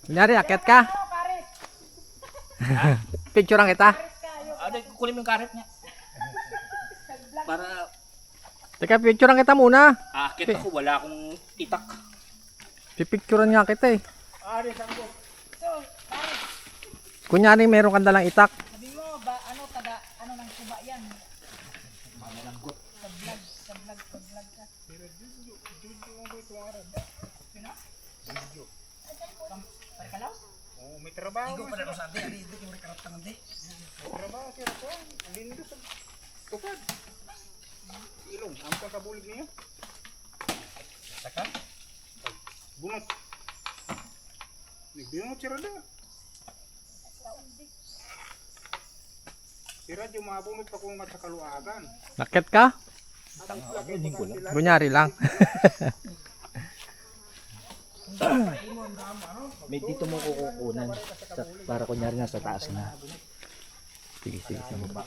Kunyari, akit ka. Picturean kita. Kukulim yung karet niya. Para Teka, picturean kita muna. akit ako, wala akong itak. Pipicturean nga kita eh. Kunyari, meron kang dalang itak. Sabi mo, ba, ano, taga, ano ng kuba yan? Sa vlog ka. Parkalaw? Oh, may trabaho. Hindi ko pala nasabi, dito yung rekaraptangan di. Trabaho siya ko. Lindo sa tukad. Ilong, ang pagkabulig niya. Saka? Bunot. Nagbunot si Rada. Si Rada yung mabunot pa kung sa kaluagan. Akit ka? Linggo lang. Kunyari lang. May dito mo kukunan. Para kunyari nasa taas na. Sige, sige. Sa baba.